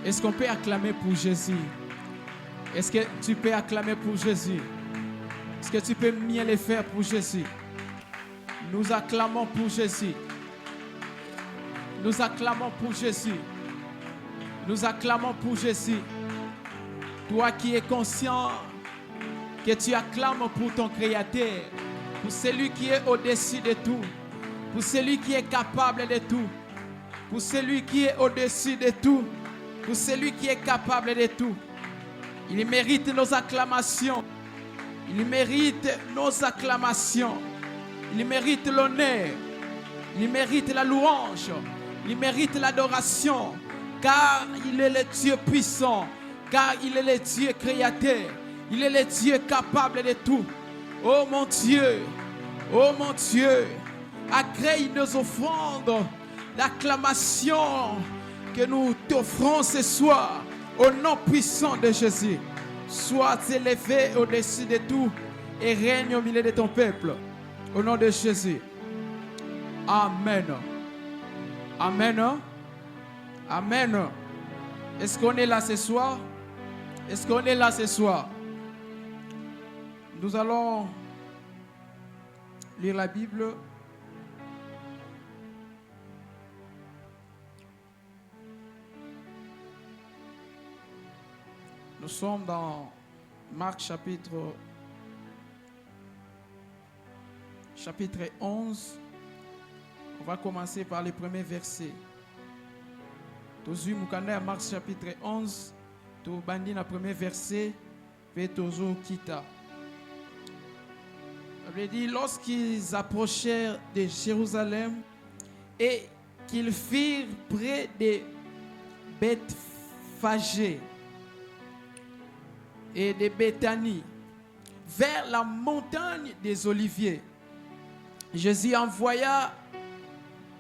Est-ce qu'on peut acclamer pour Jésus? Est-ce que tu peux acclamer pour Jésus? Est-ce que tu peux mieux le faire pour Jésus? Nous acclamons pour Jésus. Nous acclamons pour Jésus. Nous acclamons pour Jésus. Toi qui es conscient que tu acclames pour ton Créateur, pour celui qui est au-dessus de tout, pour celui qui est capable de tout, pour celui qui est au-dessus de tout, pour celui qui est capable de tout. Il mérite nos acclamations. Il mérite nos acclamations. Il mérite l'honneur. Il mérite la louange. Il mérite l'adoration. Car il est le Dieu puissant. Car il est le Dieu créateur. Il est le Dieu capable de tout. Oh mon Dieu. Oh mon Dieu. Agrée nos offrandes d'acclamation que nous t'offrons ce soir. Au nom puissant de Jésus. Sois élevé au-dessus de tout et règne au milieu de ton peuple. Au nom de Jésus. Amen. Amen. Amen. Est-ce qu'on est là ce soir? Est-ce qu'on est là ce soir? Nous allons lire la Bible. Nous sommes dans Marc chapitre 11. On va commencer par les premiers versets. Tozu mukanda Marc chapitre 11. To bandi na premier verset. Pe tozo kita. Il dit, lorsqu'ils approchèrent de Jérusalem et qu'ils firent près de Bethphagée et de Béthanie, vers la montagne des Oliviers, Jésus envoya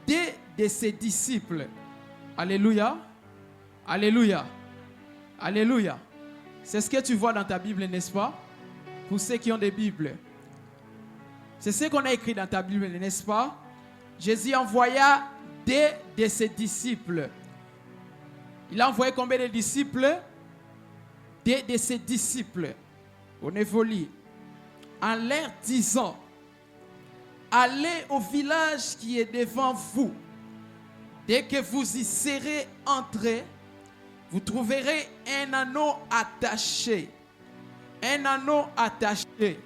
deux de ses disciples. Alléluia. Alléluia. Alléluia. C'est ce que tu vois dans ta Bible, n'est-ce pas? Pour ceux qui ont des Bibles. C'est ce qu'on a écrit dans ta Bible, n'est-ce pas? Jésus envoya deux de ses disciples. Il a envoyé combien de disciples? Deux de ses disciples. On évolue. En leur disant, allez au village qui est devant vous. Dès que vous y serez entrés, vous trouverez un anneau attaché. Un anneau attaché.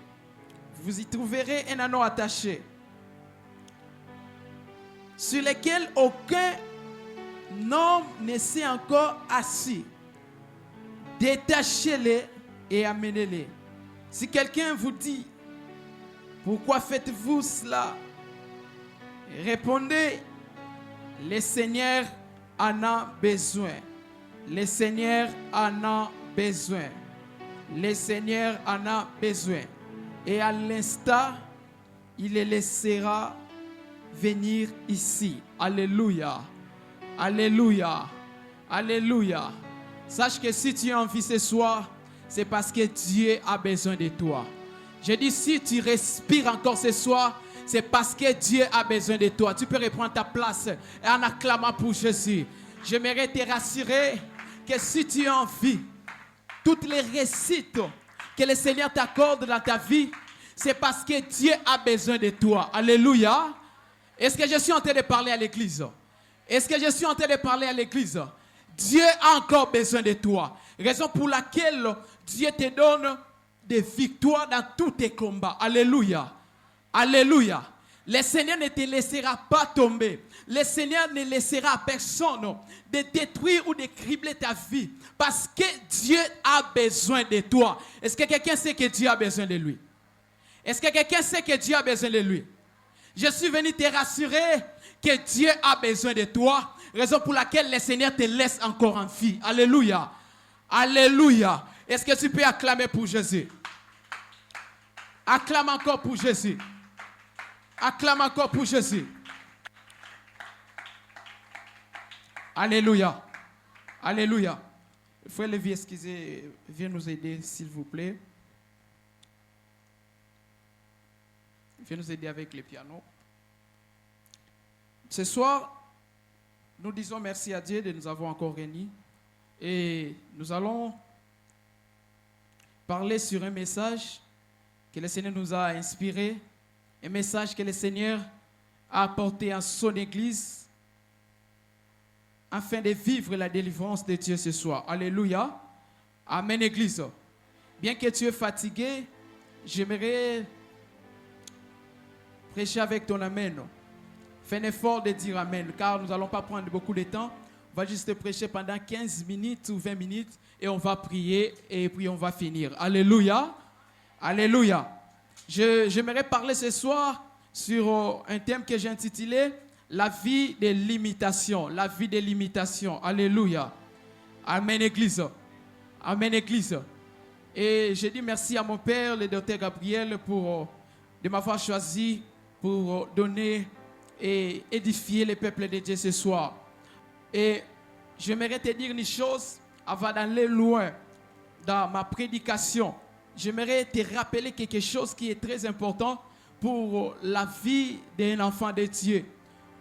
Vous y trouverez un anneau attaché. Sur lequel aucun homme ne s'est encore assis. Détachez-les et amenez-les. Si quelqu'un vous dit, pourquoi faites-vous cela? Répondez, le Seigneur en a besoin. Le Seigneur en a besoin. Le Seigneur en a besoin. Et à l'instant, il les laissera venir ici. Alléluia. Alléluia. Alléluia. Sache que si tu es en vie ce soir, c'est parce que Dieu a besoin de toi. Je dis, si tu respires encore ce soir, c'est parce que Dieu a besoin de toi. Tu peux reprendre ta place et en acclamant pour Jésus. J'aimerais te rassurer que si tu es en vie, toutes les réussites que le Seigneur t'accorde dans ta vie, c'est parce que Dieu a besoin de toi. Alléluia. Est-ce que je suis en train de parler à l'église? Est-ce que je suis en train de parler à l'église? Dieu a encore besoin de toi. Raison pour laquelle Dieu te donne des victoires dans tous tes combats. Alléluia. Alléluia. Le Seigneur ne te laissera pas tomber. Le Seigneur ne laissera personne de détruire ou de cribler ta vie. Parce que Dieu a besoin de toi. Est-ce que quelqu'un sait que Dieu a besoin de lui? Est-ce que quelqu'un sait que Dieu a besoin de lui? Je suis venu te rassurer que Dieu a besoin de toi. Raison pour laquelle le Seigneur te laisse encore en vie. Alléluia. Alléluia. Est-ce que tu peux acclamer pour Jésus? Acclame encore pour Jésus. Acclame encore pour Jésus. Alléluia. Alléluia. Frère Lévi, excusez, viens nous aider, s'il vous plaît. Viens nous aider avec le piano. Ce soir, nous disons merci à Dieu de nous avoir encore réunis Et nous allons parler sur un message que le Seigneur nous a inspiré, un message que le Seigneur a apporté à son Église afin de vivre la délivrance de Dieu ce soir. Alléluia. Amen, Église. Bien que tu es fatigué, j'aimerais prêcher avec ton Amen. Fais un effort de dire Amen, car nous n'allons pas prendre beaucoup de temps. On va juste prêcher pendant 15 minutes ou 20 minutes et on va prier et puis on va finir. Alléluia. Alléluia. J'aimerais parler ce soir sur un thème que j'ai intitulé la vie de l'imitation. La vie de l'imitation. Alléluia. Amen, Église. Amen, Église. Et je dis merci à mon père, le docteur Gabriel, de m'avoir choisi pour donner et édifier le peuple de Dieu ce soir. Et j'aimerais te dire une chose avant d'aller loin dans ma prédication. J'aimerais te rappeler quelque chose qui est très important pour la vie d'un enfant de Dieu,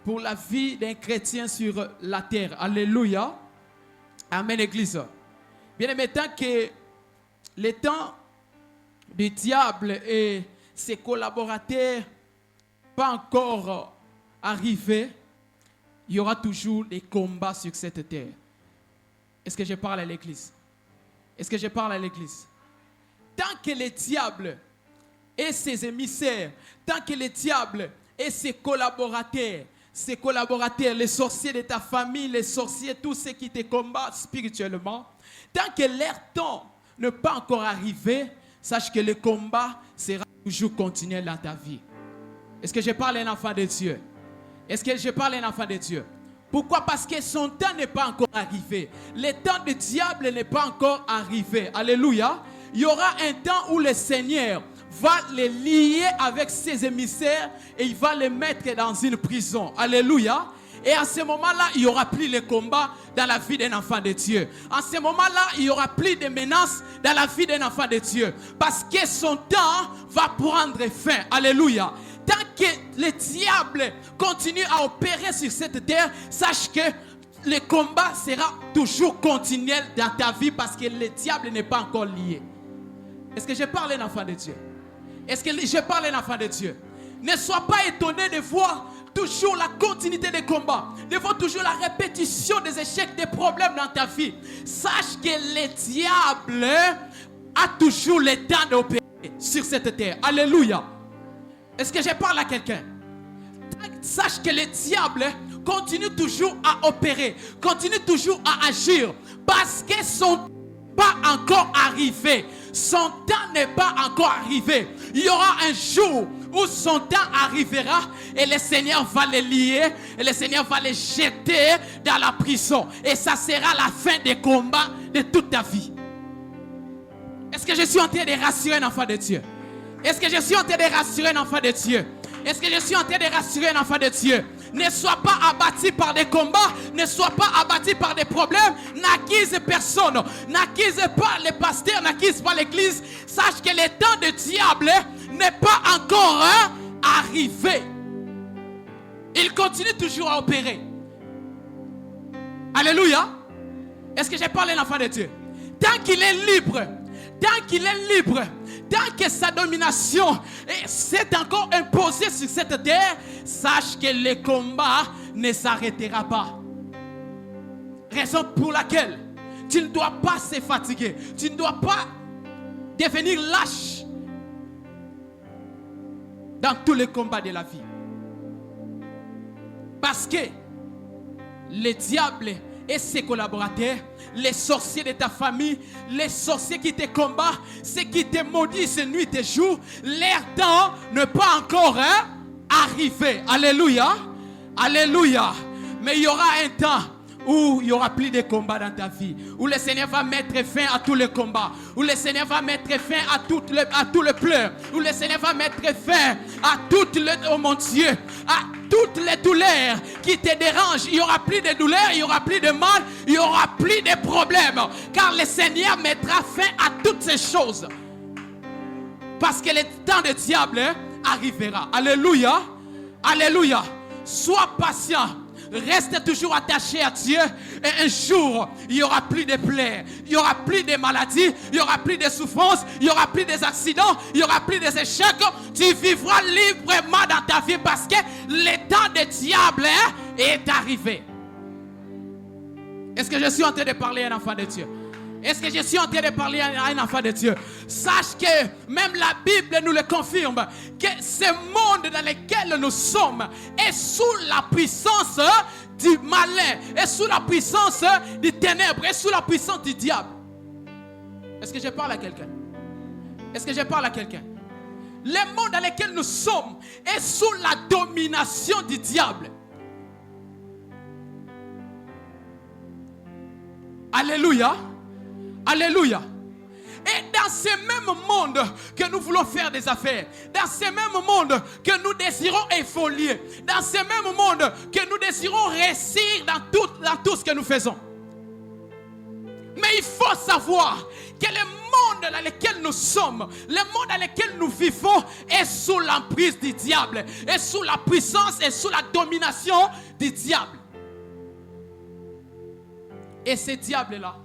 pour la vie d'un chrétien sur la terre. Alléluia. Amen, Église. Bien aimé, tant que le temps du diable et ses collaborateurs pas encore arrivés, il y aura toujours des combats sur cette terre. Est-ce que je parle à l'église? Est-ce que je parle à l'église? Tant que le diable et ses émissaires, tant que le diable et ses collaborateurs, les sorciers de ta famille, les sorciers, tous ceux qui te combattent spirituellement, tant que leur temps n'est pas encore arrivé, sache que le combat sera toujours continuel dans ta vie. Est-ce que je parle à un enfant de Dieu? Est-ce que je parle à un enfant de Dieu? Pourquoi? Parce que son temps n'est pas encore arrivé. Le temps du diable n'est pas encore arrivé. Alléluia. Il y aura un temps où le Seigneur va les lier avec ses émissaires et il va les mettre dans une prison. Alléluia. Et à ce moment-là, il n'y aura plus de combat dans la vie d'un enfant de Dieu. En ce moment-là, il n'y aura plus de menaces dans la vie d'un enfant de Dieu. Parce que son temps va prendre fin. Alléluia. Tant que le diable continue à opérer sur cette terre, sache que le combat sera toujours continuel dans ta vie parce que le diable n'est pas encore lié. Est-ce que je parle à un enfant de Dieu? Est-ce que je parle à un enfant de Dieu? Ne sois pas étonné de voir toujours la continuité des combats, de voir toujours la répétition des échecs, des problèmes dans ta vie. Sache que le diable a toujours le temps d'opérer sur cette terre. Alléluia. Est-ce que je parle à quelqu'un? Sache que le diable continue toujours à opérer, continue toujours à agir parce que son temps n'est pas encore arrivé. Son temps n'est pas encore arrivé. Il y aura un jour où son temps arrivera et le Seigneur va les lier et le Seigneur va les jeter dans la prison. Et ça sera la fin des combats de toute ta vie. Est-ce que je suis en train de rassurer un enfant de Dieu? Est-ce que je suis en train de rassurer un enfant de Dieu? Est-ce que je suis en train de rassurer un enfant de Dieu? Ne sois pas abattu par des combats, ne sois pas abattu par des problèmes, n'accuse personne, n'accuse pas les pasteurs, n'accuse pas l'église. Sache que le temps du diable n'est pas encore arrivé. Il continue toujours à opérer. Alléluia. Est-ce que je parle à l'enfant de Dieu? Tant qu'il est libre, tant que sa domination s'est encore imposée sur cette terre, sache que le combat ne s'arrêtera pas. Raison pour laquelle tu ne dois pas se fatiguer, tu ne dois pas devenir lâche dans tous les combats de la vie. Parce que le diable et ses collaborateurs, les sorciers de ta famille, les sorciers qui te combattent, ceux qui te maudissent nuit et jour, leur temps n'est pas encore arrivé. Alléluia. Alléluia. Mais il y aura un temps où il n'y aura plus de combats dans ta vie, où le Seigneur va mettre fin à tous les combats, où le Seigneur va mettre fin à tout le pleurs, où le Seigneur va mettre fin à oh mon Dieu, à toutes les douleurs qui te dérangent. Il n'y aura plus de douleurs, il n'y aura plus de mal, il n'y aura plus de problèmes, car le Seigneur mettra fin à toutes ces choses. Parce que le temps du diable arrivera. Alléluia. Alléluia. Sois patient. Reste toujours attaché à Dieu. Et un jour, il n'y aura plus de plaies. Il n'y aura plus de maladies. Il n'y aura plus de souffrances. Il n'y aura plus des accidents. Il n'y aura plus des échecs. Tu vivras librement dans ta vie parce que le temps du diable est arrivé. Est-ce que je suis en train de parler à un enfant de Dieu? Est-ce que je suis en train de parler à un enfant de Dieu? Sache que même la Bible nous le confirme, que ce monde dans lequel nous sommes est sous la puissance du malin, est sous la puissance des ténèbres, est sous la puissance du diable. Est-ce que je parle à quelqu'un? Est-ce que je parle à quelqu'un? Le monde dans lequel nous sommes est sous la domination du diable. Alléluia. Alléluia. Et dans ce même monde que nous voulons faire des affaires, dans ce même monde que nous désirons évoluer, dans ce même monde que nous désirons réussir dans tout ce que nous faisons. Mais il faut savoir que le monde dans lequel nous sommes, le monde dans lequel nous vivons est sous l'emprise du diable, est sous la puissance et sous la domination du diable. Et ce diable-là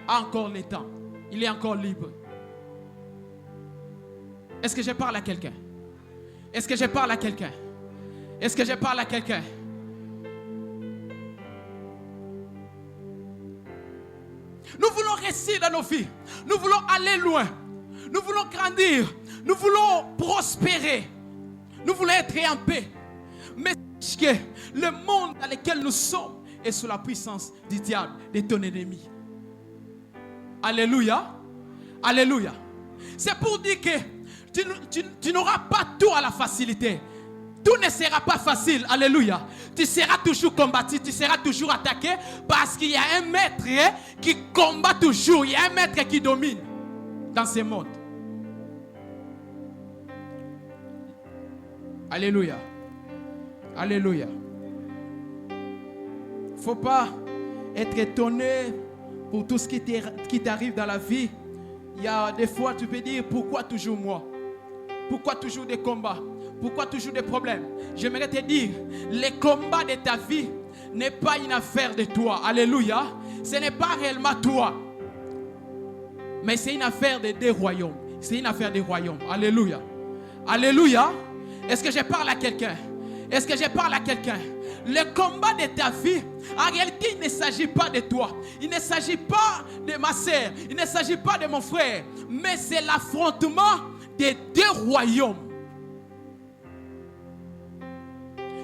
a encore le temps. Il est encore libre. Est-ce que je parle à quelqu'un? Est-ce que je parle à quelqu'un? Est-ce que je parle à quelqu'un? Nous voulons réussir dans nos vies. Nous voulons aller loin. Nous voulons grandir. Nous voulons prospérer. Nous voulons être en paix. Mais sache que le monde dans lequel nous sommes est sous la puissance du diable, de ton ennemi. Alléluia. Alléluia. C'est pour dire que tu n'auras pas tout à la facilité. Tout ne sera pas facile. Alléluia. Tu seras toujours combattu, tu seras toujours attaqué parce qu'il y a un maître qui combat toujours. Il y a un maître qui domine dans ce monde. Alléluia. Alléluia. Il ne faut pas être étonné pour tout ce qui t'arrive dans la vie. Il y a des fois, tu peux dire, pourquoi toujours moi? Pourquoi toujours des combats? Pourquoi toujours des problèmes? J'aimerais te dire, le combat de ta vie n'est pas une affaire de toi. Alléluia. Ce n'est pas réellement toi. Mais c'est une affaire des deux royaumes. C'est une affaire des royaumes. Alléluia. Alléluia. Est-ce que je parle à quelqu'un? Est-ce que je parle à quelqu'un? Le combat de ta vie, en réalité, il ne s'agit pas de toi. Il ne s'agit pas de ma sœur. Il ne s'agit pas de mon frère. Mais c'est l'affrontement des deux royaumes.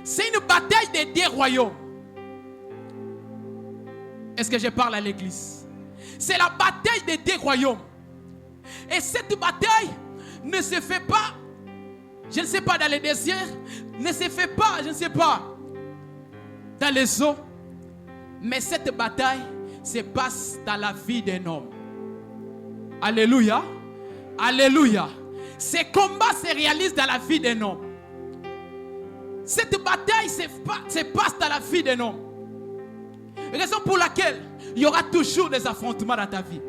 C'est une bataille des deux royaumes. Est-ce que je parle à l'église? C'est la bataille des deux royaumes. Et cette bataille ne se fait pas, je ne sais pas, dans les déserts, ne se fait pas, je ne sais pas, dans les eaux. Mais cette bataille se passe dans la vie d'un homme. Alléluia. Alléluia. Ces combats se réalisent dans la vie d'un homme. Cette bataille se passe dans la vie d'un homme. Raison pour laquelle il y aura toujours des affrontements dans ta vie.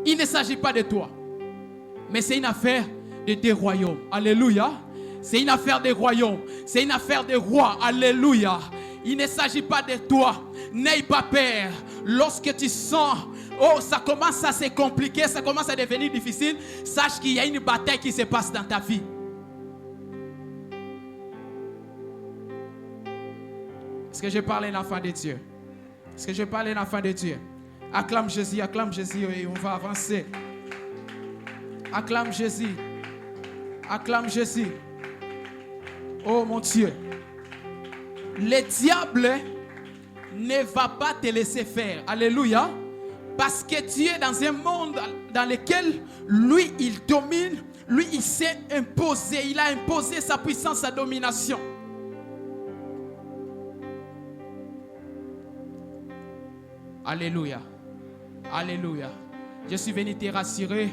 Il ne s'agit pas de toi, mais c'est une affaire de deux royaumes. Alléluia. C'est une affaire des royaumes. C'est une affaire des rois. Alléluia. Il ne s'agit pas de toi. N'aie pas peur. Lorsque tu sens, oh, ça commence à se compliquer, ça commence à devenir difficile, sache qu'il y a une bataille qui se passe dans ta vie. Est-ce que je parle à un enfant de Dieu? Est-ce que je parle à un enfant de Dieu? Acclame Jésus et on va avancer. Acclame Jésus. Acclame Jésus. Oh mon Dieu. Le diable ne va pas te laisser faire. Alléluia. Parce que tu es dans un monde dans lequel lui, il domine. Lui, il s'est imposé. Il a imposé sa puissance, sa domination. Alléluia. Alléluia. Je suis venu te rassurer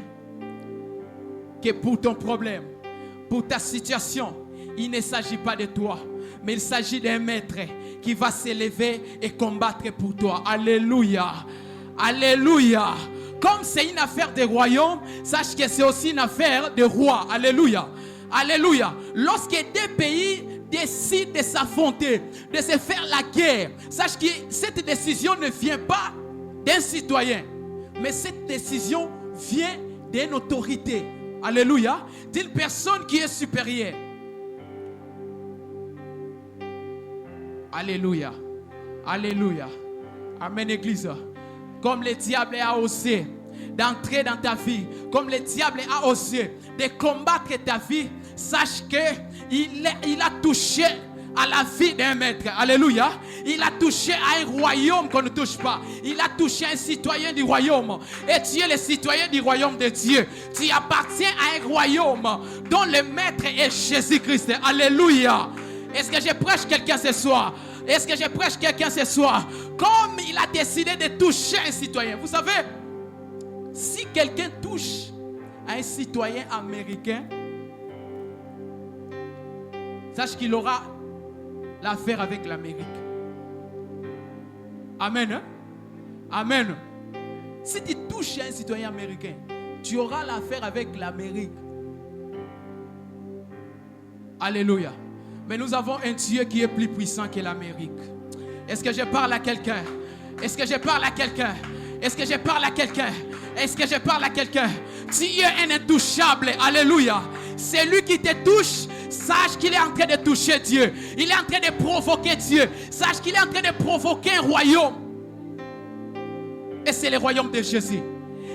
que pour ton problème, pour ta situation, il ne s'agit pas de toi, mais il s'agit d'un maître qui va s'élever et combattre pour toi. Alléluia. Alléluia. Comme c'est une affaire de royaume, sache que c'est aussi une affaire de roi. Alléluia. Alléluia. Lorsque deux pays décide de s'affronter, de se faire la guerre, sache que cette décision ne vient pas d'un citoyen, mais cette décision vient d'une autorité. Alléluia. D'une personne qui est supérieure. Alléluia. Alléluia. Amen, Église. Comme le diable a osé d'entrer dans ta vie, comme le diable a osé de combattre ta vie, sache qu'il a touché à la vie d'un maître. Alléluia. Il a touché à un royaume qu'on ne touche pas. Il a touché à un citoyen du royaume. Et tu es le citoyen du royaume de Dieu. Tu appartiens à un royaume dont le maître est Jésus-Christ. Alléluia. Est-ce que je prêche quelqu'un ce soir? Est-ce que je prêche quelqu'un ce soir? Comme il a décidé de toucher un citoyen. Vous savez, si quelqu'un touche à un citoyen américain, sache qu'il aura l'affaire avec l'Amérique. Amen. Hein? Amen. Si tu touches à un citoyen américain, tu auras l'affaire avec l'Amérique. Alléluia. Mais nous avons un Dieu qui est plus puissant que l'Amérique. Est-ce que je parle à quelqu'un? Est-ce que je parle à quelqu'un? Est-ce que je parle à quelqu'un? Est-ce que je parle à quelqu'un? Dieu est intouchable. Alléluia. C'est lui qui te touche. Sache qu'il est en train de toucher Dieu. Il est en train de provoquer Dieu. Sache qu'il est en train de provoquer un royaume. Et c'est le royaume de Jésus.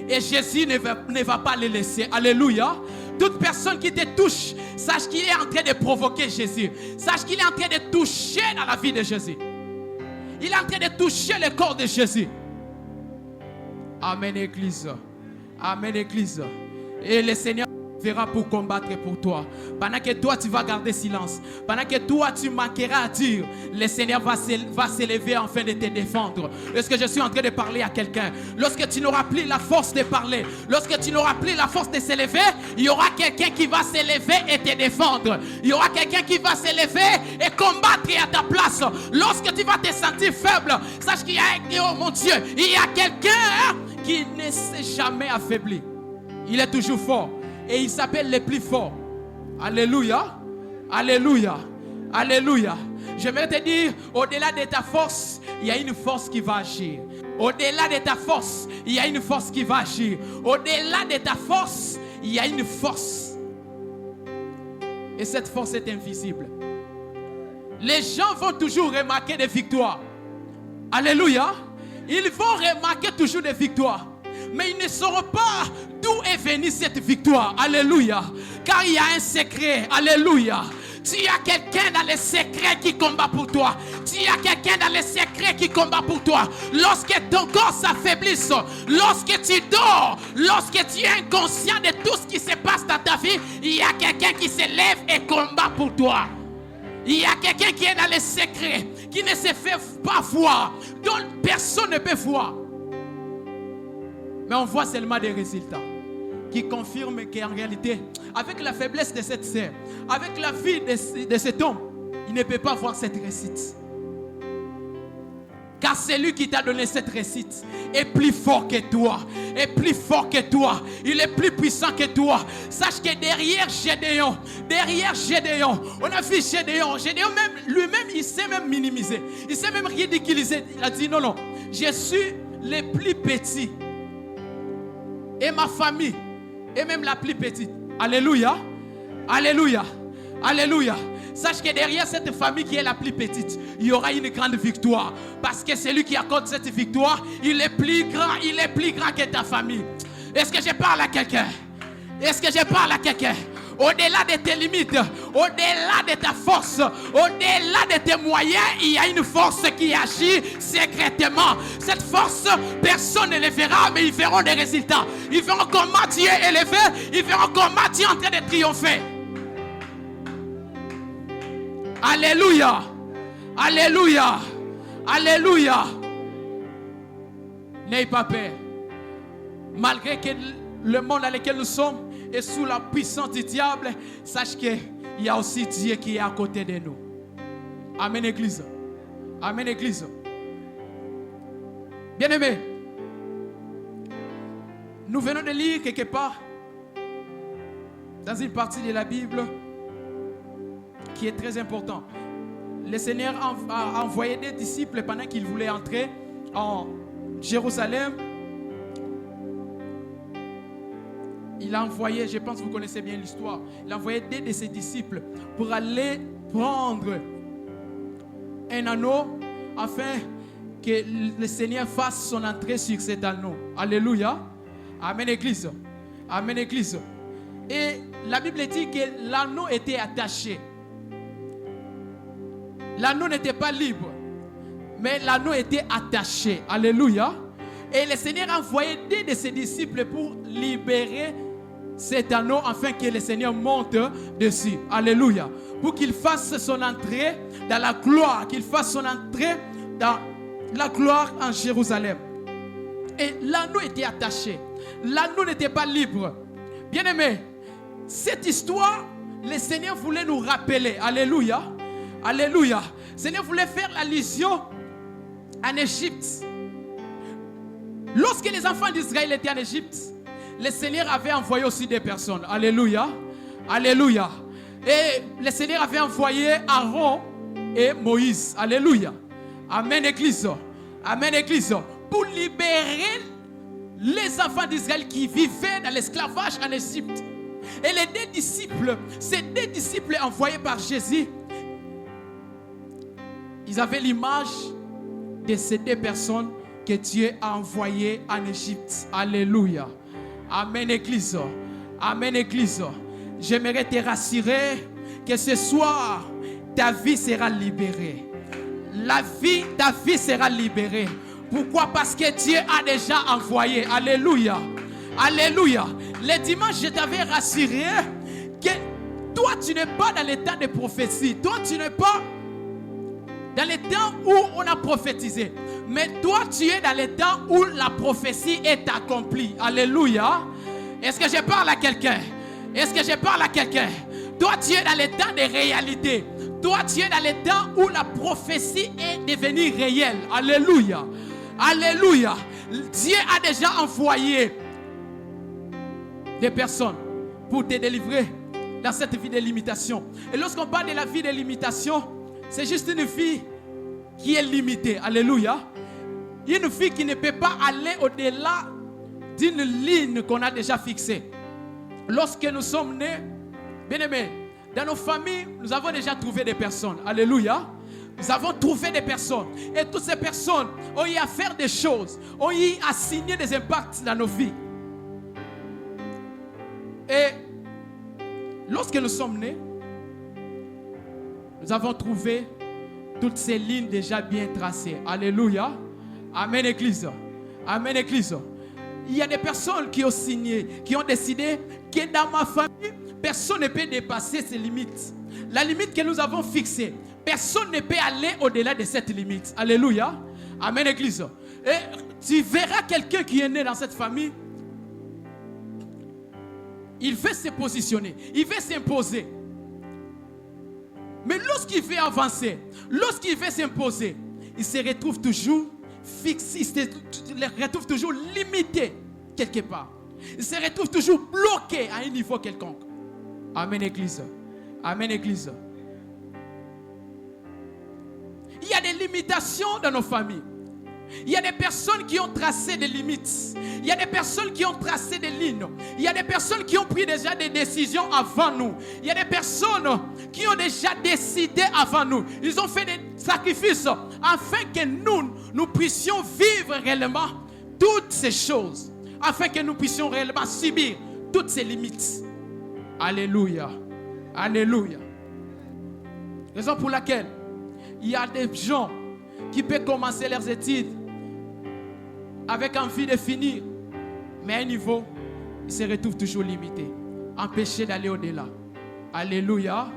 Et Jésus ne va pas le laisser. Alléluia. Toute personne qui te touche, sache qu'il est en train de provoquer Jésus. Sache qu'il est en train de toucher dans la vie de Jésus. Il est en train de toucher le corps de Jésus. Amen, Église. Amen, Église. Et le Seigneur verra pour combattre pour toi. Pendant que toi tu vas garder silence, pendant que toi tu manqueras à dire, le Seigneur va s'élever afin de te défendre. Est-ce que je suis en train de parler à quelqu'un? Lorsque tu n'auras plus la force de parler, lorsque tu n'auras plus la force de s'élever, il y aura quelqu'un qui va s'élever et te défendre. Il y aura quelqu'un qui va s'élever et combattre à ta place. Lorsque tu vas te sentir faible, sache qu'il y a, oh mon Dieu, il y a quelqu'un qui ne s'est jamais affaibli. Il est toujours fort. Et il s'appelle le plus fort. Alléluia. Alléluia. Alléluia. Je vais te dire, au-delà de ta force, il y a une force qui va agir. Au-delà de ta force, il y a une force qui va agir. Au-delà de ta force, il y a une force. Et cette force est invisible. Les gens vont toujours remarquer des victoires. Alléluia. Ils vont remarquer toujours des victoires. Mais ils ne sauront pas d'où est venue cette victoire. Alléluia. Car il y a un secret. Alléluia. Tu as quelqu'un dans les secrets qui combat pour toi. Tu as quelqu'un dans les secrets qui combat pour toi. Lorsque ton corps s'affaiblisse, lorsque tu dors, lorsque tu es inconscient de tout ce qui se passe dans ta vie, il y a quelqu'un qui se lève et combat pour toi. Il y a quelqu'un qui est dans les secrets, qui ne se fait pas voir, dont personne ne peut voir. Mais on voit seulement des résultats qui confirment qu'en réalité, avec la faiblesse de cette sœur, avec la vie de cet homme, il ne peut pas voir cette réussite. Car celui qui t'a donné cette réussite est plus fort que toi, est plus fort que toi, il est plus puissant que toi. Sache que derrière Gédéon, on a vu Gédéon même, lui-même, il s'est même minimisé, il s'est même ridiculisé. Il a dit non, je suis le plus petit. Et ma famille est même la plus petite. Alléluia. Alléluia. Alléluia. Sache que derrière cette famille qui est la plus petite, il y aura une grande victoire. Parce que celui qui accorde cette victoire, il est plus grand que ta famille. Est-ce que je parle à quelqu'un? Est-ce que je parle à quelqu'un? Au-delà de tes limites, au-delà de ta force, au-delà de tes moyens, il y a une force qui agit secrètement. Cette force, personne ne le verra, mais ils verront des résultats. Ils verront comment tu es élevé, ils verront comment tu es en train de triompher. Alléluia. Alléluia. Alléluia. N'ayez pas peur. Malgré que le monde dans lequel nous sommes est sous la puissance du diable, sache qu'il y a aussi Dieu qui est à côté de nous. Amen, Église. Amen, Église. Bien-aimés, nous venons de lire quelque part dans une partie de la Bible qui est très important. Le Seigneur a envoyé des disciples pendant qu'ils voulaient entrer en Jérusalem. Il a envoyé, je pense que vous connaissez bien l'histoire, il a envoyé deux de ses disciples pour aller prendre un anneau afin que le Seigneur fasse son entrée sur cet anneau. Alléluia. Amen, Église. Amen, Église. Et la Bible dit que l'anneau était attaché. L'anneau n'était pas libre, mais l'anneau était attaché. Alléluia. Et le Seigneur a envoyé deux de ses disciples pour libérer cet anneau afin que le Seigneur monte dessus. Alléluia. Pour qu'il fasse son entrée dans la gloire, qu'il fasse son entrée dans la gloire en Jérusalem. Et l'anneau était attaché. L'anneau n'était pas libre. Bien-aimés, cette histoire, le Seigneur voulait nous rappeler. Alléluia. Alléluia. Le Seigneur voulait faire allusion en Égypte. Lorsque les enfants d'Israël étaient en Égypte, le Seigneur avait envoyé aussi des personnes. Alléluia. Alléluia. Et le Seigneur avait envoyé Aaron et Moïse. Alléluia. Amen, Église. Amen, Église. Pour libérer les enfants d'Israël qui vivaient dans l'esclavage en Égypte. Et les deux disciples, ces deux disciples envoyés par Jésus, ils avaient l'image de ces deux personnes que Dieu a envoyées en Égypte. Alléluia. Amen, Église. Amen, Église. J'aimerais te rassurer que ce soir, ta vie sera libérée. Ta vie sera libérée. Pourquoi? Parce que Dieu a déjà envoyé. Alléluia. Alléluia. Le dimanche, je t'avais rassuré que toi, tu n'es pas dans l'état de prophétie. Toi, tu n'es pas dans les temps où on a prophétisé. Mais toi, tu es dans les temps où la prophétie est accomplie. Alléluia. Est-ce que je parle à quelqu'un? Est-ce que je parle à quelqu'un? Toi, tu es dans les temps de réalité. Toi, tu es dans les temps où la prophétie est devenue réelle. Alléluia. Alléluia. Dieu a déjà envoyé des personnes pour te délivrer dans cette vie de limitation. Et lorsqu'on parle de la vie de limitation, c'est juste une vie qui est limitée. Alléluia. Une vie qui ne peut pas aller au-delà d'une ligne qu'on a déjà fixée. Lorsque nous sommes nés, bien aimés, dans nos familles, nous avons déjà trouvé des personnes. Alléluia. Nous avons trouvé des personnes. Et toutes ces personnes ont eu à faire des choses, ont eu à signer des impacts dans nos vies. Et lorsque nous sommes nés, nous avons trouvé toutes ces lignes déjà bien tracées. Alléluia. Amen, Église. Amen, Église. Il y a des personnes qui ont signé, qui ont décidé que dans ma famille, personne ne peut dépasser ces limites. La limite que nous avons fixée, personne ne peut aller au-delà de cette limite. Alléluia. Amen, Église. Et tu verras quelqu'un qui est né dans cette famille. Il veut se positionner, il veut s'imposer. Mais lorsqu'il veut avancer, lorsqu'il veut s'imposer, il se retrouve toujours fixé, il se retrouve toujours limité quelque part. Il se retrouve toujours bloqué à un niveau quelconque. Amen, Église. Amen, Église. Il y a des limitations dans nos familles. Il y a des personnes qui ont tracé des limites. Il y a des personnes qui ont tracé des lignes. Il y a des personnes qui ont pris déjà des décisions avant nous. Il y a des personnes qui ont déjà décidé avant nous. Ils ont fait des sacrifices afin que nous puissions vivre réellement toutes ces choses. Afin que nous puissions réellement subir toutes ces limites. Alléluia. Alléluia. Raison pour laquelle il y a des gens qui peuvent commencer leurs études avec envie de finir, mais à un niveau, ils se retrouvent toujours limités, empêchés d'aller au-delà. Alléluia,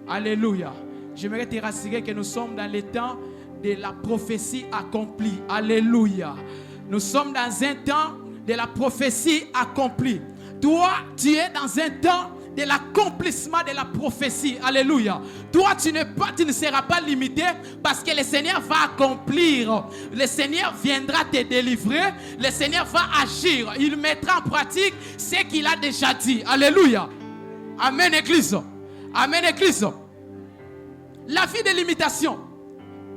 alléluia. J'aimerais te rassurer que nous sommes dans le temps de la prophétie accomplie. Alléluia. Nous sommes dans un temps de la prophétie accomplie. Toi, tu es dans un temps de l'accomplissement de la prophétie. Alléluia. Toi, tu ne seras pas limité parce que le Seigneur va accomplir. Le Seigneur viendra te délivrer. Le Seigneur va agir. Il mettra en pratique ce qu'il a déjà dit. Alléluia. Amen, Église. Amen, Église. La vie de limitation.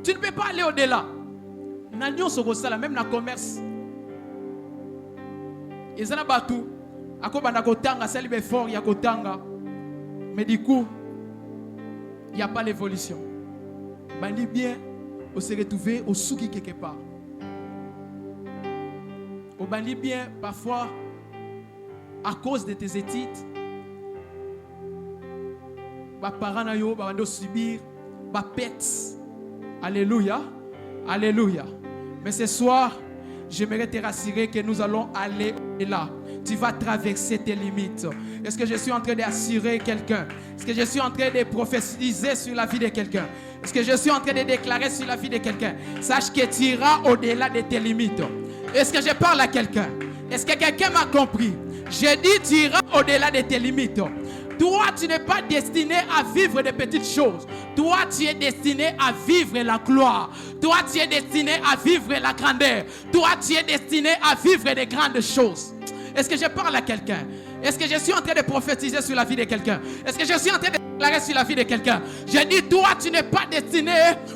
Tu ne peux pas aller au-delà. Même dans le commerce. Mais du coup, il n'y a pas l'évolution. Bandi bien, on se retrouve au souki quelque part. Au bandi bien, parfois, à cause de tes études, les parents vont subir des pets. Alléluia. Alléluia. Mais ce soir, j'aimerais te rassurer que nous allons aller là. Tu vas traverser tes limites. Est-ce que je suis en train d'assurer quelqu'un? Est-ce que je suis en train de prophétiser sur la vie de quelqu'un? Est-ce que je suis en train de déclarer sur la vie de quelqu'un? Sache que tu iras au-delà de tes limites. Est-ce que je parle à quelqu'un? Est-ce que quelqu'un m'a compris? Je dis tu iras au-delà de tes limites. Toi, tu n'es pas destiné à vivre de petites choses. Toi, tu es destiné à vivre la gloire. Toi, tu es destiné à vivre la grandeur. Toi, tu es destiné à vivre de grandes choses. Est-ce que je parle à quelqu'un? Est-ce que je suis en train de prophétiser sur la vie de quelqu'un? Est-ce que je suis en train de déclarer sur la vie de quelqu'un? Je dis, toi, tu n'es pas destiné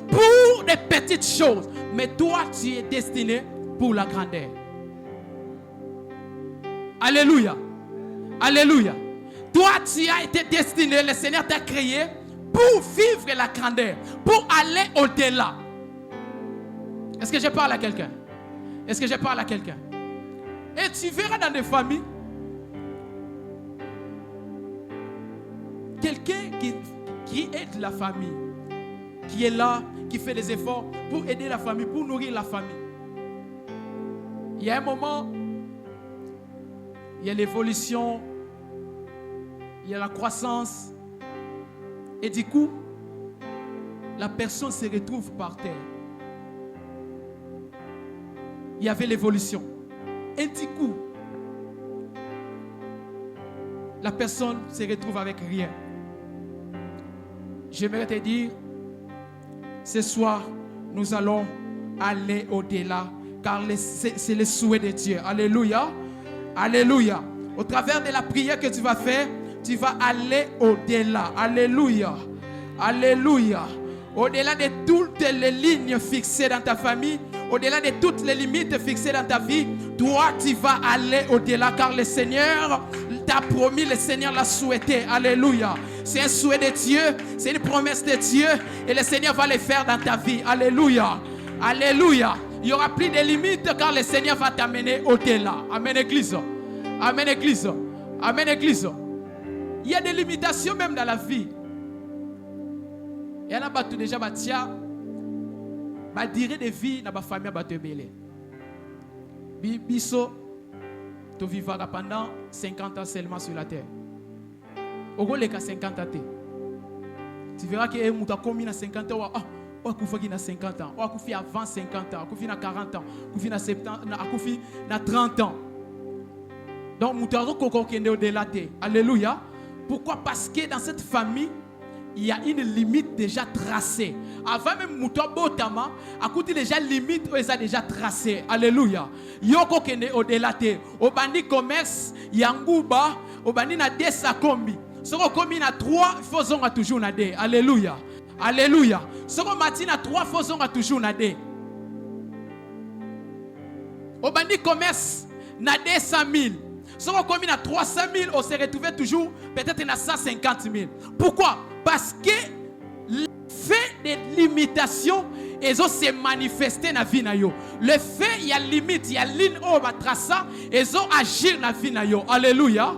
pour des petites choses. Mais toi, tu es destiné pour la grandeur. Alléluia. Alléluia. Toi, tu as été destiné, le Seigneur t'a créé pour vivre la grandeur, pour aller au-delà. Est-ce que je parle à quelqu'un? Est-ce que je parle à quelqu'un? Et tu verras dans des familles, quelqu'un qui aide la famille, qui est là, qui fait des efforts pour aider la famille, pour nourrir la famille. Il y a un moment, il y a l'évolution, il y a la croissance. Et du coup, la personne se retrouve par terre. Il y avait l'évolution. Et du coup, la personne se retrouve avec rien. J'aimerais te dire, ce soir, nous allons aller au-delà, car c'est le souhait de Dieu. Alléluia. Alléluia. Au travers de la prière que tu vas faire, tu vas aller au-delà. Alléluia. Alléluia. Au-delà de toutes les lignes fixées dans ta famille, au-delà de toutes les limites fixées dans ta vie, toi, tu vas aller au-delà, car le Seigneur t'a promis, le Seigneur l'a souhaité. Alléluia. C'est un souhait de Dieu, c'est une promesse de Dieu, et le Seigneur va le faire dans ta vie. Alléluia. Alléluia. Il n'y aura plus de limites, car le Seigneur va t'amener au-delà. Amen, Église. Amen, Église. Amen, Église. Il y a des limitations même dans la vie. Il y en a battu déjà batia, ba durée de vie na ba famille battu belé. Biso, tu vivras pendant 50 ans seulement sur la terre. Au gros les cas 50 ans. Tu verras que muta commis na 50 ans. Ou akufi na 50 ans, ou akufi avant 50 ans, akufi na 40 ans, akufi na 70 ans, akufi na 30 ans. Donc muta koko kende au-delà. Alléluia. Pourquoi? Parce que dans cette famille, il y a une limite déjà tracée. Avant même Moutoua Botama, à côté déjà limite, ils ont déjà tracé. Alléluia. Yoko kende au-delà. Au bandi commerce, Yangouba, au bandi na 2 sakombi. Soko komi na 3, il faut zonga toujours na 2. Alléluia. Alléluia. Soko mati na 3, il faut zonga toujours na 2. Au bandi commerce, na 200 000. Si on commune à 300 000, on se retrouve toujours peut-être à 150 000. Pourquoi? Parce que le fait de limitation, ils ont se manifesté dans la vie. Le fait, il y a limite, il y a ligne au batrassa, ils ont agi dans la vie. Alléluia.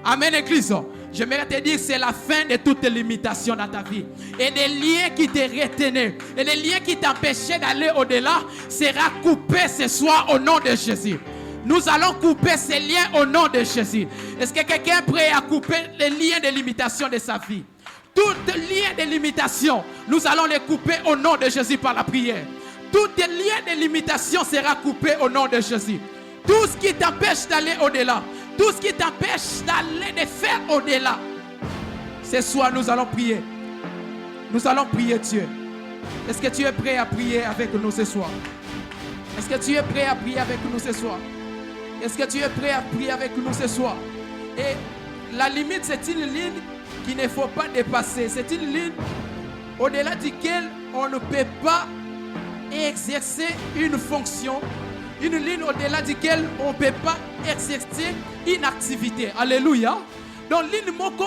Amen, Église. J'aimerais te dire que c'est la fin de toutes les limitations dans ta vie. Et des liens qui te retenaient, et des liens qui t'empêchaient d'aller au-delà, sera coupé ce soir au nom de Jésus. Nous allons couper ces liens au nom de Jésus. Est-ce que quelqu'un est prêt à couper les liens de limitation de sa vie? Tous les liens de limitation, nous allons les couper au nom de Jésus par la prière. Tous les liens de limitation sera coupé au nom de Jésus. Tout ce qui t'empêche d'aller au-delà, tout ce qui t'empêche d'aller de faire au-delà. Ce soir, nous allons prier. Nous allons prier Dieu. Est-ce que tu es prêt à prier avec nous ce soir? Est-ce que tu es prêt à prier avec nous ce soir? Est-ce que tu es prêt à prier avec nous ce soir? Et la limite, c'est une ligne qu'il ne faut pas dépasser. C'est une ligne au-delà duquel on ne peut pas exercer une fonction, une ligne au-delà duquel on ne peut pas exercer une activité. Alléluia. Donc, ligne moko,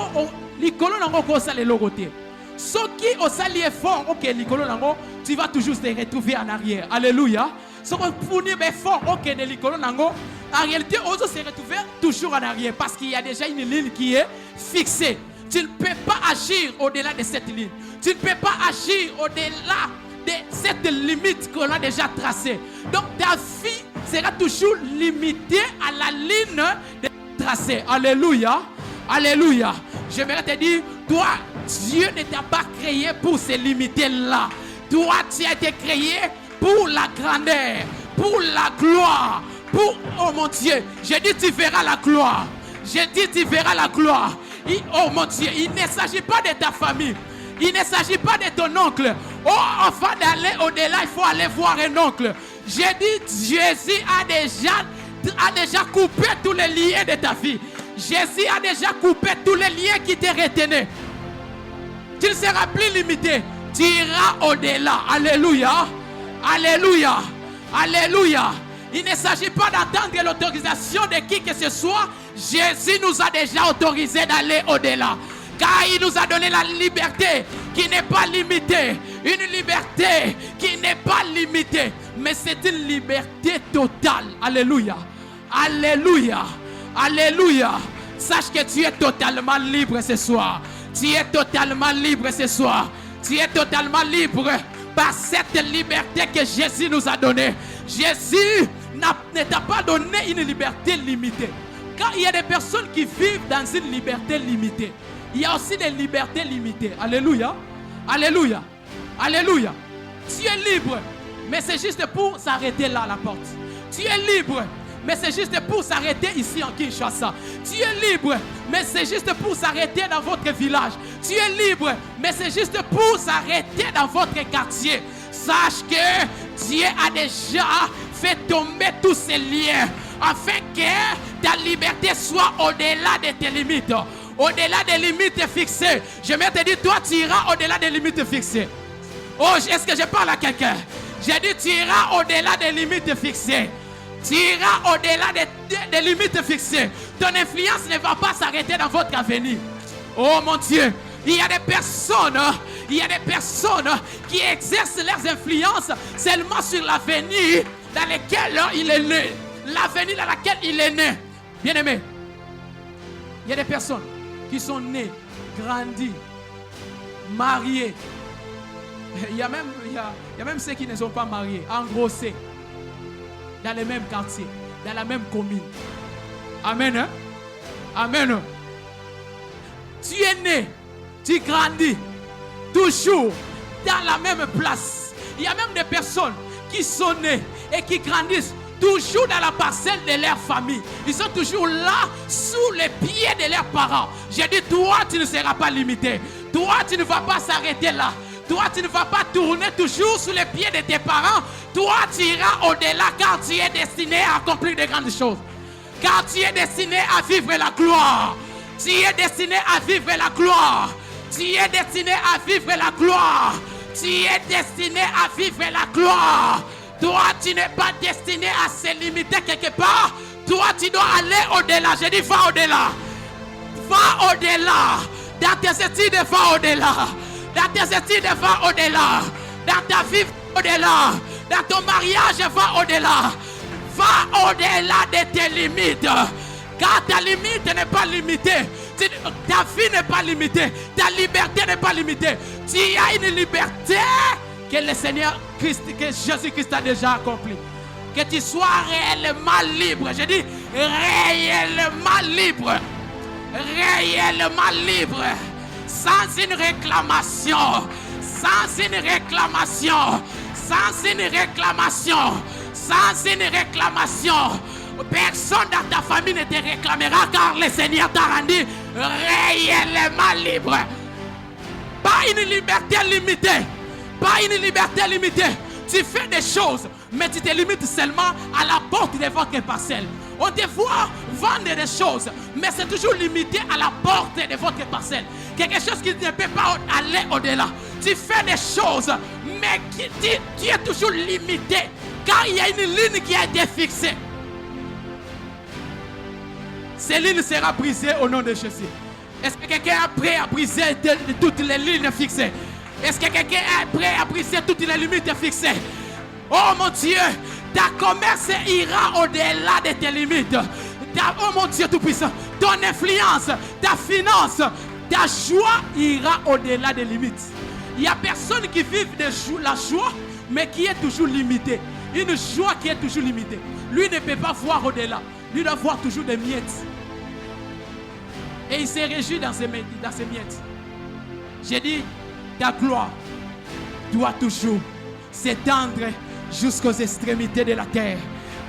l'icône nango ko sale logote. Ce qui au sali est fort, ok, l'icône nango, tu vas toujours te retrouver en arrière. Alléluia. Ce qu'on fournit est fort, ok, l'icône nango, en réalité, on se retrouve toujours en arrière parce qu'il y a déjà une ligne qui est fixée. Tu ne peux pas agir au-delà de cette ligne. Tu ne peux pas agir au-delà de cette limite qu'on a déjà tracée. Donc ta vie sera toujours limitée à la ligne de tracée. Alléluia. Alléluia. J'aimerais te dire, toi, Dieu ne t'a pas créé pour se limiter là. Toi, tu as été créé pour la grandeur, pour la gloire. Pour, oh mon Dieu, j'ai dit tu verras la gloire. J'ai dit tu verras la gloire. Oh mon Dieu, il ne s'agit pas de ta famille. Il ne s'agit pas de ton oncle. Oh, afin d'aller au-delà, il faut aller voir un oncle. J'ai dit Jésus a déjà coupé tous les liens de ta vie. Jésus a déjà coupé tous les liens qui te retenaient. Tu ne seras plus limité. Tu iras au-delà. Alléluia. Alléluia. Alléluia. Il ne s'agit pas d'attendre l'autorisation de qui que ce soit. Jésus nous a déjà autorisé d'aller au-delà. Car il nous a donné la liberté qui n'est pas limitée. Une liberté qui n'est pas limitée. Mais c'est une liberté totale. Alléluia. Alléluia. Alléluia. Sache que tu es totalement libre ce soir. Tu es totalement libre ce soir. Tu es totalement libre par cette liberté que Jésus nous a donnée. Jésus ne t'a pas donné une liberté limitée. Car il y a des personnes qui vivent dans une liberté limitée. Il y a aussi des libertés limitées. Alléluia. Alléluia. Alléluia. Tu es libre, mais c'est juste pour s'arrêter là à la porte. Tu es libre, mais c'est juste pour s'arrêter ici en Kinshasa. Tu es libre, mais c'est juste pour s'arrêter dans votre village. Tu es libre, mais c'est juste pour s'arrêter dans votre quartier. Sache que Dieu a déjà fait tomber tous ces liens afin que ta liberté soit au-delà de tes limites. Au-delà des limites fixées. Je vais te dire, toi tu iras au-delà des limites fixées. Oh, est-ce que je parle à quelqu'un? J'ai dit, tu iras au-delà des limites fixées. Tu iras au-delà des limites fixées. Ton influence ne va pas s'arrêter dans votre avenir. Oh mon Dieu, il y a des personnes qui exercent leurs influences seulement sur l'avenir dans lequel il est né. L'avenir dans lequel il est né. Bien aimé, il y a des personnes qui sont nées, grandies, mariées. Il y a même ceux qui ne sont pas mariés, engrossés, dans les mêmes quartiers, dans la même commune. Amen. Hein? Amen. Tu es né, tu grandis, toujours dans la même place. Il y a même des personnes qui sont nées et qui grandissent toujours dans la parcelle de leur famille. Ils sont toujours là, sous les pieds de leurs parents. J'ai dit, toi, tu ne seras pas limité. Toi, tu ne vas pas s'arrêter là. Toi, tu ne vas pas tourner toujours sous les pieds de tes parents. Toi, tu iras au-delà car tu es destiné à accomplir de grandes choses. Car tu es destiné à vivre la gloire. Tu es destiné à vivre la gloire. Tu es destiné à vivre la gloire. Tu es destiné à vivre la gloire. Toi, tu n'es pas destiné à se limiter quelque part. Toi, tu dois aller au-delà. Je dis, va au-delà. Va au-delà. Dans tes études, va au-delà. Dans tes études, va au-delà. Dans ta vie, va au-delà. Dans ton mariage, va au-delà. Va au-delà de tes limites. Car ta limite n'est pas limitée. Ta vie n'est pas limitée. Ta liberté n'est pas limitée. Tu as une liberté que le Seigneur Christ, que Jésus-Christ a déjà accompli. Que tu sois réellement libre. Je dis réellement libre. Réellement libre. Sans une réclamation. Sans une réclamation. Sans une réclamation. Sans une réclamation. Personne dans ta famille ne te réclamera car le Seigneur t'a rendu réellement libre. Pas une liberté limitée. Pas une liberté limitée. Tu fais des choses, mais tu te limites seulement à la porte de votre parcelle. On te voit vendre des choses, mais c'est toujours limité à la porte de votre parcelle. Quelque chose qui ne peut pas aller au-delà. Tu fais des choses, mais tu es toujours limité. Car il y a une ligne qui a été fixée. Cette ligne sera brisée au nom de Jésus. Est-ce que quelqu'un est prêt à briser toutes les lignes fixées? Est-ce que quelqu'un est prêt à briser toutes les limites fixées? Oh mon Dieu, ta commerce ira au-delà de tes limites. Oh mon Dieu tout-puissant, ton influence, ta finance, ta joie ira au-delà des limites. Il y a personne qui vit la joie, mais qui est toujours limité. Une joie qui est toujours limitée. Lui ne peut pas voir au-delà. Lui doit voir toujours des miettes. Et il se réjouit dans ces miettes. J'ai dit, ta gloire doit toujours s'étendre jusqu'aux extrémités de la terre.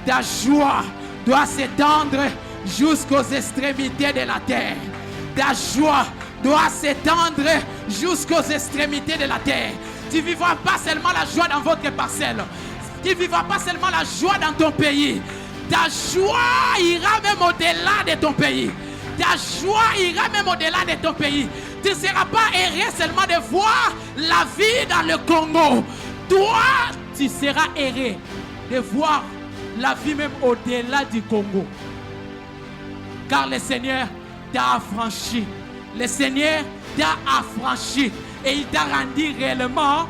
Ta joie doit s'étendre jusqu'aux extrémités de la terre. Ta joie doit s'étendre jusqu'aux extrémités de la terre. Tu ne vivras pas seulement la joie dans votre parcelle. Tu ne vivras pas seulement la joie dans ton pays. Ta joie ira même au-delà de ton pays. Ta joie ira même au-delà de ton pays. Tu ne seras pas erré seulement de voir la vie dans le Congo. Toi, tu seras erré de voir la vie même au-delà du Congo. Car le Seigneur t'a affranchi. Le Seigneur t'a affranchi. Et il t'a rendu réellement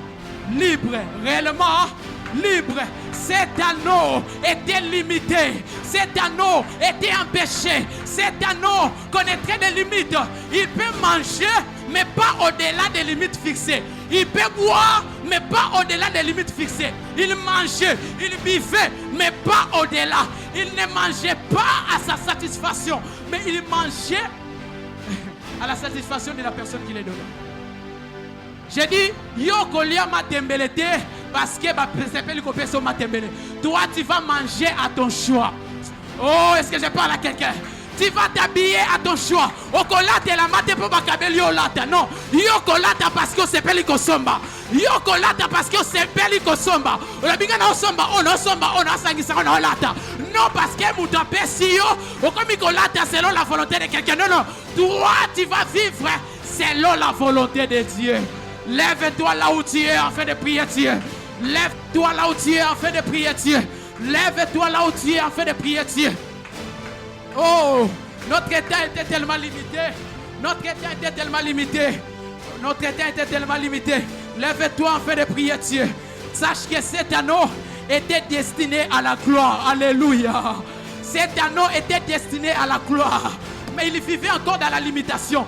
libre. Réellement libre. Cet anneau était limité. Cet anneau était empêché. Cet anneau connaîtrait des limites. Il peut manger, mais pas au-delà des limites fixées. Il peut boire, mais pas au-delà des limites fixées. Il mangeait, il buvait, mais pas au-delà. Il ne mangeait pas à sa satisfaction, mais il mangeait à la satisfaction de la personne qui les donnait. J'ai dit, yo kolia matembelete parce que toi tu vas manger à ton choix. Oh, est-ce que je parle à quelqu'un? Tu vas t'habiller à ton choix. Okolate la mate pour bakabeli olata. Non, yo kolata parce que c'est peli kosomba. Yo kolata parce que c'est peli kosomba. On binga na osomba, on osomba, on asangisa on olata. Non parce que mutape si yo, okomi kolata selon la volonté de quelqu'un. Non, non. Toi tu vas vivre selon la volonté de Dieu. Lève-toi là où tu es afin de prier Dieu. Lève-toi là où tu es afin de prier Dieu. Lève-toi là où tu es afin de prier Dieu. Oh, notre état était tellement limité. Notre état était tellement limité. Notre état était tellement limité. Lève-toi afin de prier Dieu. Sache que cet anneau était destiné à la gloire. Alléluia. Cet anneau était destiné à la gloire. Mais il vivait encore dans la limitation.